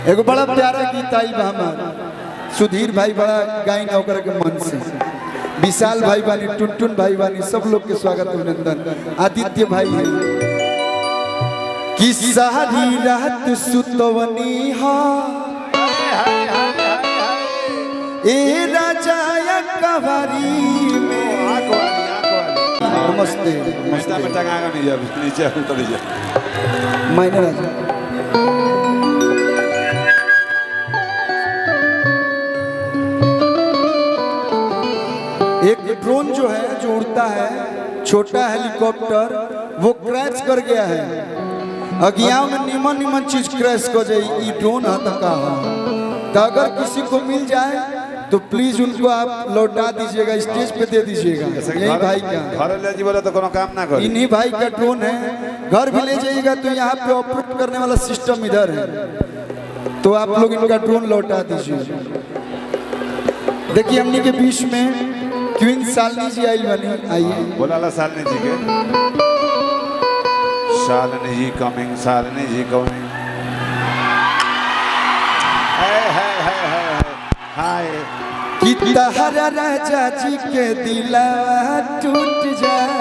एगो बड़ा प्यारा गीत आई बा हमार सुधीर भाई बड़ा गाइन ओकर के मन से, विशाल भाई बानी, टुनटुन भाई बानी, सब लोग के स्वागत अभिनंदन। आदित्य भाई कि सारी रात सुतवनी हा ए राजा या कवारी में। नमस्ते मैंने राजा एक ड्रोन जो है जो उड़ता है, छोटा हेलीकॉप्टर, वो क्रैश कर गया है। अगियाव में निमन निमन चीज क्रैश कर जाए, ये ड्रोन का तो अगर किसी को मिल जाए तो प्लीज उनको आप लौटा दीजिएगा, स्टेज पे दे दीजिएगा। यही भाई का घर ले जी तो कोनो काम ना करे, इन्हीं भाई का ड्रोन है, घर भी ले जाइएगा तो यहाँ पे ऑपरेट करने वाला सिस्टम इधर है, तो आप लोग इनका ड्रोन लौटा दीजिए। देखिए हमने के बीच में क्वीन शालिनी जी आई बनी, आइए बोला शालिनी जी के, शालिनी जी कमिंग, शालिनी जी कमिंग। हाय कि तहरा राजा जी के दिला टूट जाए।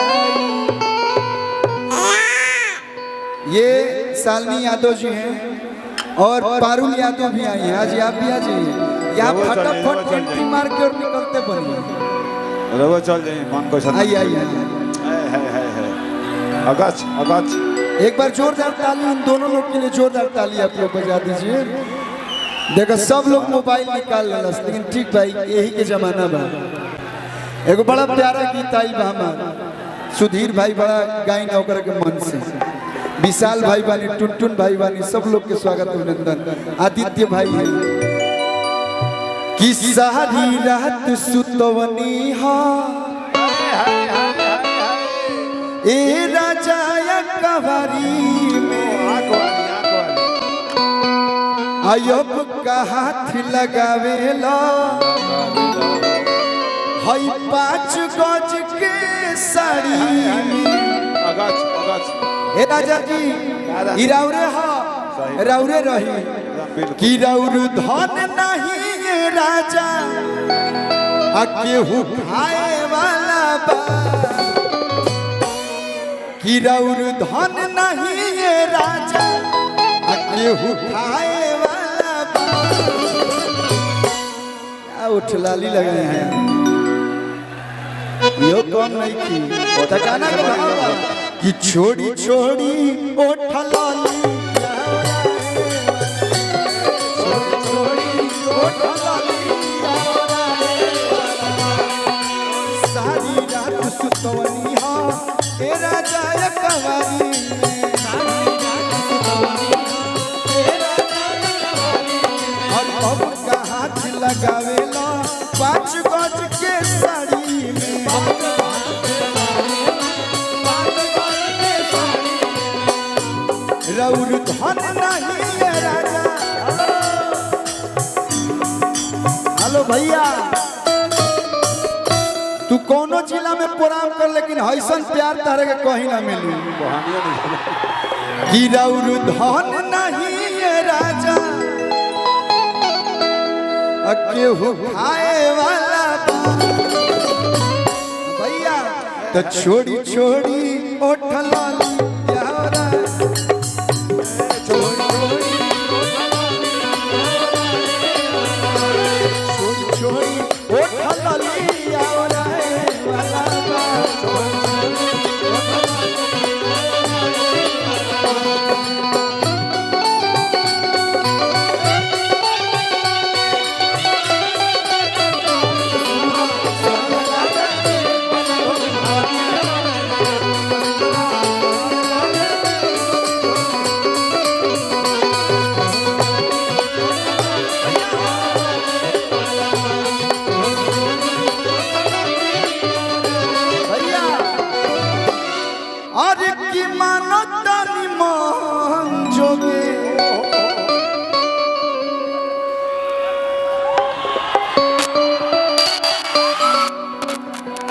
ये शालिनी यादव जी हैं और पारुल यादव भी आई हैं। आज आप भी आ जाइए, यहाँ फटाफट एंट्री मार के और निकलते बनिए। रवो चल जाइए मन को आइए आइए अगच अगच। एक बार जोरदार ताली उन दोनों लोग के लिए, जोरदार ताली आप लोग बजा दीजिए। देखो सब लोग मोबाइल निकाल लेलस, लेकिन ठीक भाई यही के जमाना बा। एगो बड़ा प्यारा गीत आई बा हमार सुधीर भाई बड़ा गाइन ओकर के मन से, विशाल भाई बानी, टुनटुन भाई बानी, सब लोग के स्वागत अभिनंदन। आदित्य भाई कि सारी रात सुतवनी हा ए राजा या कवारी में। आयब का हाथ लगावेला हई 5 गज के साड़ी में। ए राजा जी इराउरे हा राउरे रही कि राउर धन नहीं ये राजा केहू खाए वाला बा, कि राउर धन नहीं ये राजा केहू खाए वाला बा। क्या उठलाली लगाए हैं, यो कौन नहीं की तकाना कि छोड़ी छोड़ी उठलाली सारी रात सुतवनी हा ए राजा या कवारी में। और अब का हाथ लगावेला 5 गज के साड़ी में। रौर धन नहीं है राजा। हेलो भैया, तू कोनो जिला में प्रोग्राम कर, लेकिन ऐसा प्यार तारे के कहीं ना मिली। कि रौर धन नहीं है राजा केहू खाए वाला बा। भैया तो छोड़ी छोड़ी उठलाली यारा, छोड़ी छोड़ी उठलाली यारा वाला बा।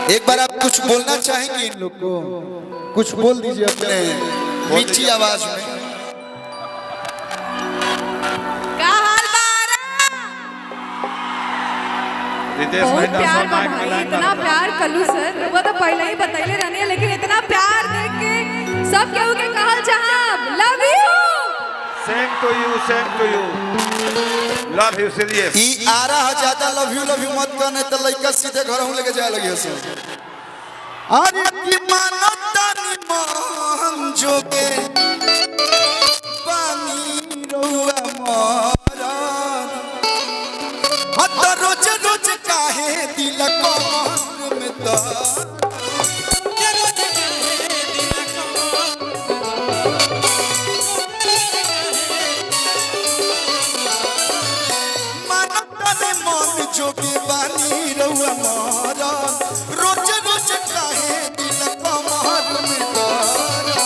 एक बार आप कुछ बोलना चाहेंगे इन लोग को? कुछ बोल दीजिए अपने मीठी आवाज में। का रितेश बहुत भाई प्यार 10 बा माइक भाई, मिलाएं इतना प्यार कलू सर वो तो पहले ही बतैले रहनी है, लेकिन इतना प्यार देख के सब केहू के कहल चाहब love you. Same to you love you serious ई आ रहा ज्यादा लव यू मत करने तो लड़का सीधे घर हम लेके जाए लगे से। अरे की मानता नी मान जोगे पानी रोआ मोरा हत रोज रोज काहे दिल को में तो जोगे बानी रहुआ मारा रोज रोज काहे दिल कमार में दारा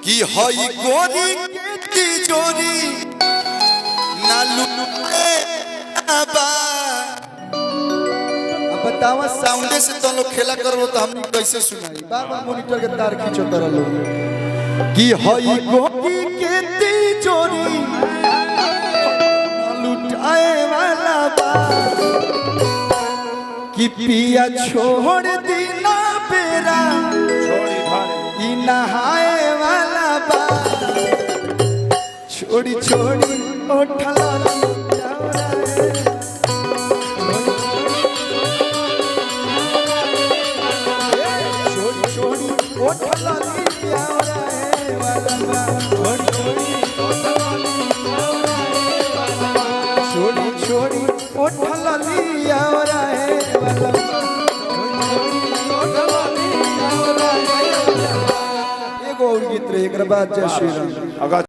कि हई गोरी के तिजोरी ना लुटे अबा। अब बतावा साउंडे से तो लोग खेला करबो तो हमनी कैसे सुनाई, बार-बार मॉनिटर के तार खींचो तरह लोग कि हई गोरी के तिजोरी लुटाए वाला बा कि पिया छोड़ दीना बेरा छोड़ी धारे ई नहाए वाला बा छोड़ी छोड़ी ओठला छोड़ी छोड़ी ओठला छोड़ी छोड़ी ओठला लिया है एगो और गीत रहे एक बाद जय श्री राम।